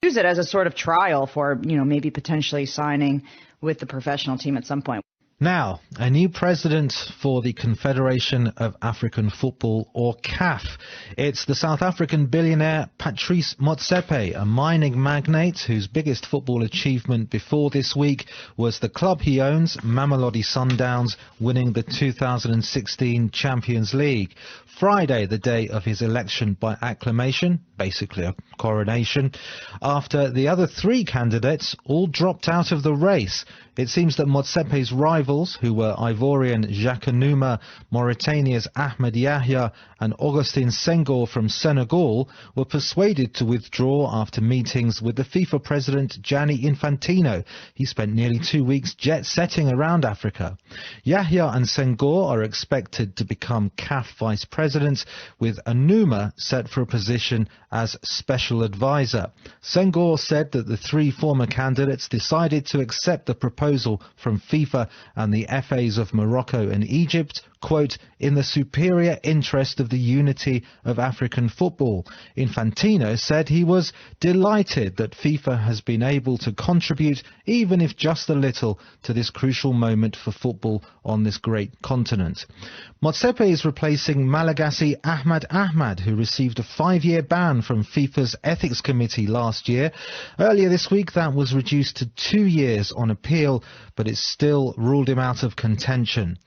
use it as a sort of trial for, maybe potentially signing with the professional team at some point. Now, a new president for the Confederation of African Football, or CAF. It's the South African billionaire Patrice Motsepe, a mining magnate whose biggest football achievement before this week was the club he owns, Mamelodi Sundowns, winning the 2016 Champions League. Friday, the day of his election by acclamation, basically a coronation, after the other three candidates all dropped out of the race. It seems that Motsepe's rivals, who were Ivorian Jacques Anouma, Mauritania's Ahmed Yahya and Augustin Senghor from Senegal, were persuaded to withdraw after meetings with the FIFA president Gianni Infantino. He spent nearly 2 weeks jet-setting around Africa. Yahya and Senghor are expected to become CAF vice presidents, with Anouma set for a position as special advisor. Senghor said that the three former candidates decided to accept the proposal from FIFA and the FAs of Morocco and Egypt, quote, in the superior interest of the unity of African football. Infantino said he was delighted that FIFA has been able to contribute, even if just a little, to this crucial moment for football on this great continent. Motsepe is replacing Malagasy Ahmad, who received a 5-year ban from FIFA's Ethics Committee last year. Earlier this week, that was reduced to 2 years on appeal, but it still ruled him out of contention.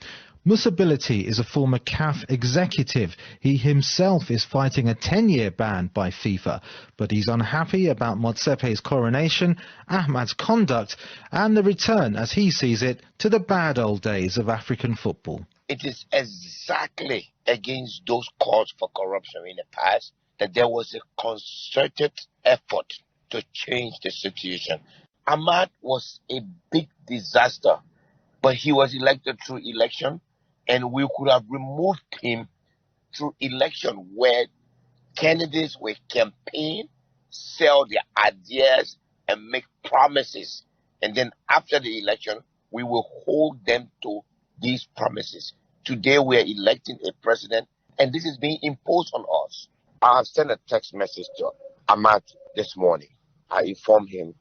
Musability is a former CAF executive. He himself is fighting a 10-year ban by FIFA, but he's unhappy about Motsepe's coronation, Ahmad's conduct, and the return, as he sees it, to the bad old days of African football. It is exactly against those calls for corruption in the past that there was a concerted effort to change the situation. Ahmad was a big disaster, but he was elected through election, and we could have removed him through election where candidates will campaign, sell their ideas, and make promises. And then after the election, we will hold them to these promises. Today, we are electing a president, and this is being imposed on us. I have sent a text message to Ahmad this morning. I informed him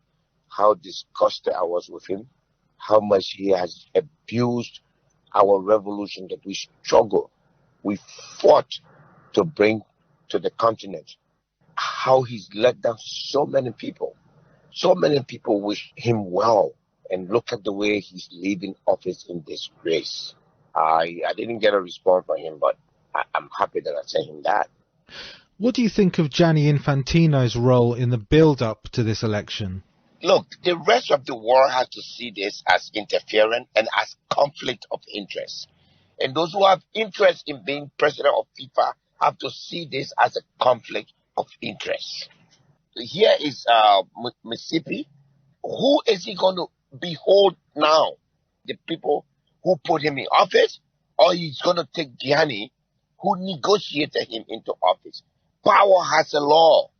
how disgusted I was with him, how much he has abused our revolution that we struggled, we fought to bring to the continent, how he's let down so many people. So many people wish him well, and look at the way he's leaving office in disgrace. I didn't get a response from him, but I'm happy that I sent him that. What do you think of Gianni Infantino's role in the build-up to this election? Look, the rest of the world has to see this as interference and as conflict of interest. And those who have interest in being president of FIFA have to see this as a conflict of interest. Here is Motsepe. Who is he going to behold now? The people who put him in office, or he's going to take Gianni, who negotiated him into office? Power has a law,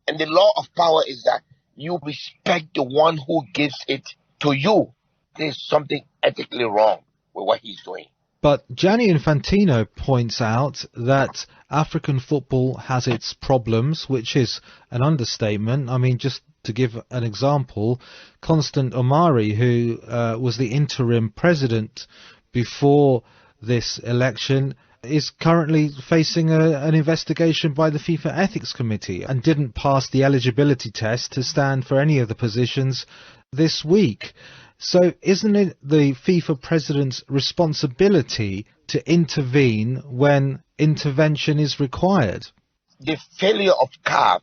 and the law of power is that you respect the one who gives it to you. There's something ethically wrong with what he's doing. But Gianni Infantino points out that African football has its problems, which is an understatement. I mean, just to give an example, Constant Omari, who was the interim president before this election, is currently facing an investigation by the FIFA Ethics Committee and didn't pass the eligibility test to stand for any of the positions this week. So isn't it the FIFA president's responsibility to intervene when intervention is required? The failure of CAF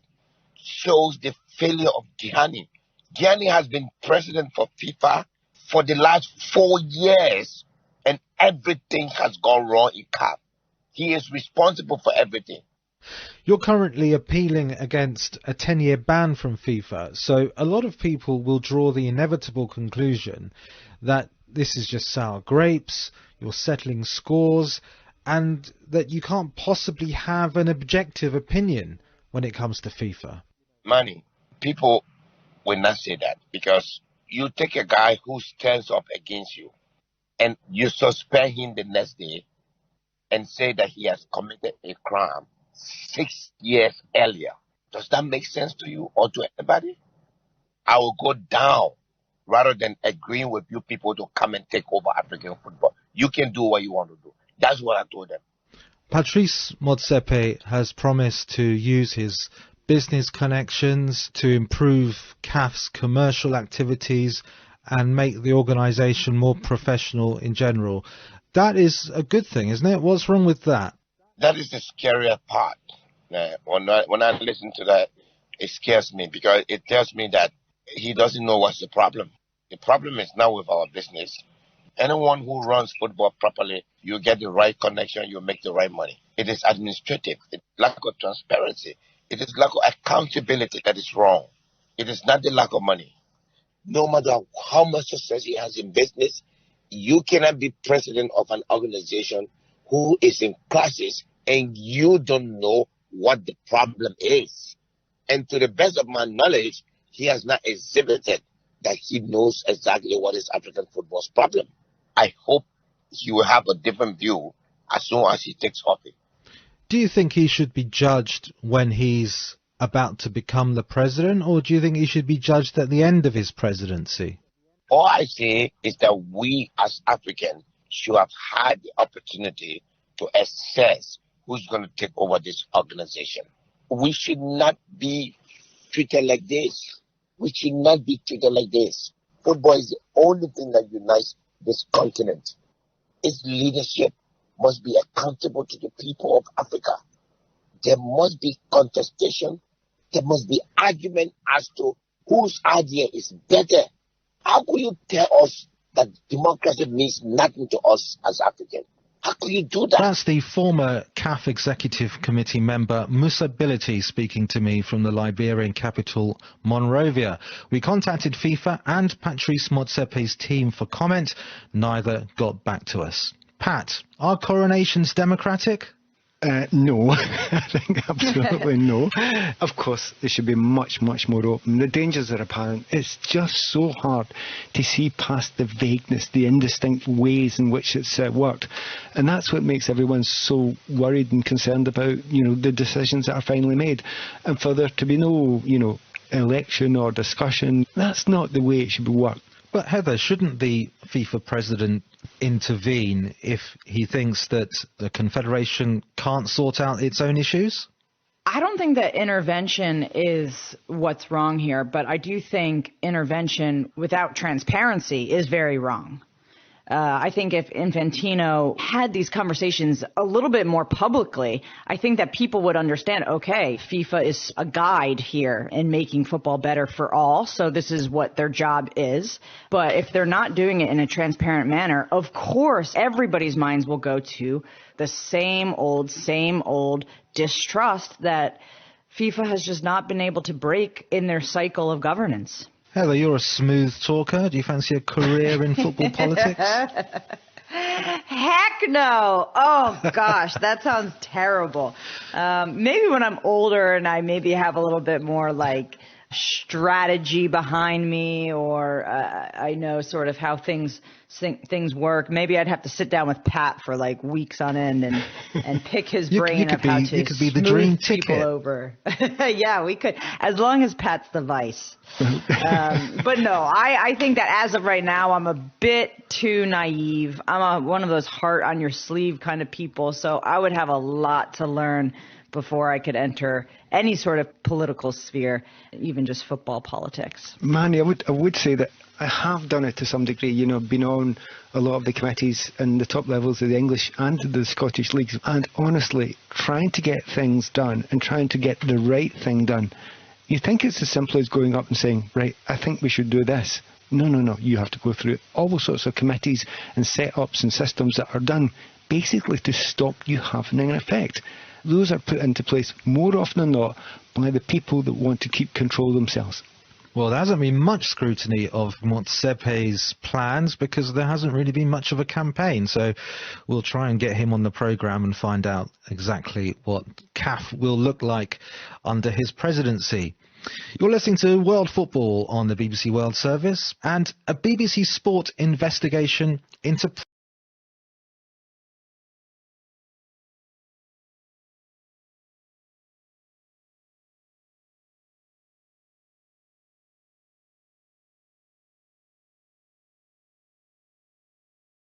shows the failure of Gianni. Gianni has been president for FIFA for the last 4 years, and everything has gone wrong in CAF. He is responsible for everything. You're currently appealing against a 10-year ban from FIFA, so a lot of people will draw the inevitable conclusion that this is just sour grapes, you're settling scores, and that you can't possibly have an objective opinion when it comes to FIFA. Manny, people will not say that, because you take a guy who stands up against you and you suspend him the next day and say that he has committed a crime 6 years earlier. Does that make sense to you or to anybody? I will go down rather than agreeing with you people to come and take over African football. You can do what you want to do. That's what I told them. Patrice Motsepe has promised to use his business connections to improve CAF's commercial activities and make the organisation more professional in general. That is a good thing, isn't it? What's wrong with that? That is the scarier part. When I listen to that, it scares me because it tells me that he doesn't know what's the problem. The problem is not with our business. Anyone who runs football properly, you get the right connection, you make the right money. It is administrative. It's lack of transparency. It is lack of accountability that is wrong. It is not the lack of money. No matter how much success he has in business, you cannot be president of an organization who is in crisis and you don't know what the problem is. And to the best of my knowledge, he has not exhibited that he knows exactly what is African football's problem. I hope he will have a different view as soon as he takes office. Do you think he should be judged when he's about to become the president, or do you think he should be judged at the end of his presidency? All I say is that we as Africans should have had the opportunity to assess who's going to take over this organization. We should not be treated like this. We should not be treated like this. Football is the only thing that unites this continent. Its leadership must be accountable to the people of Africa. There must be contestation. There must be argument as to whose idea is better. How could you tell us that democracy means nothing to us as Africans? How could you do that? That's the former CAF Executive Committee member Motsepe speaking to me from the Liberian capital, Monrovia. We contacted FIFA and Patrice Motsepe's team for comment. Neither got back to us. Pat, are coronations democratic? No, I think absolutely no. Of course, they should be much, much more open. The dangers are apparent. It's just so hard to see past the vagueness, the indistinct ways in which it's worked. And that's what makes everyone so worried and concerned about, the decisions that are finally made. And for there to be no, election or discussion, that's not the way it should be worked. But Heather, shouldn't the FIFA president intervene if he thinks that the Confederation can't sort out its own issues? I don't think that intervention is what's wrong here, but I do think intervention without transparency is very wrong. I think if Infantino had these conversations a little bit more publicly, I think that people would understand, okay, FIFA is a guide here in making football better for all, so this is what their job is. But if they're not doing it in a transparent manner, of course, everybody's minds will go to the same old distrust that FIFA has just not been able to break in their cycle of governance. Heather, you're a smooth talker. Do you fancy a career in football politics? Heck no. Oh, gosh, that sounds terrible. Maybe when I'm older and I maybe have a little bit more strategy behind me, or I know sort of how things work. Maybe I'd have to sit down with Pat for weeks on end and pick his brain of how to could be the dream people ticket over. Yeah, we could, as long as Pat's the vice. But no, I think that as of right now, I'm a bit too naive. I'm one of those heart on your sleeve kind of people, so I would have a lot to learn before I could enter any sort of political sphere, even just football politics. Manny, I would say that I have done it to some degree, been on a lot of the committees in the top levels of the English and the Scottish leagues. And honestly, trying to get things done and trying to get the right thing done, you think it's as simple as going up and saying, right, I think we should do this. No, you have to go through all sorts of committees and setups and systems that are done basically to stop you having an effect. Those are put into place more often than not by the people that want to keep control themselves. Well, there hasn't been much scrutiny of Motsepe's plans because there hasn't really been much of a campaign. So we'll try and get him on the programme and find out exactly what CAF will look like under his presidency. You're listening to World Football on the BBC World Service, and a BBC Sport investigation into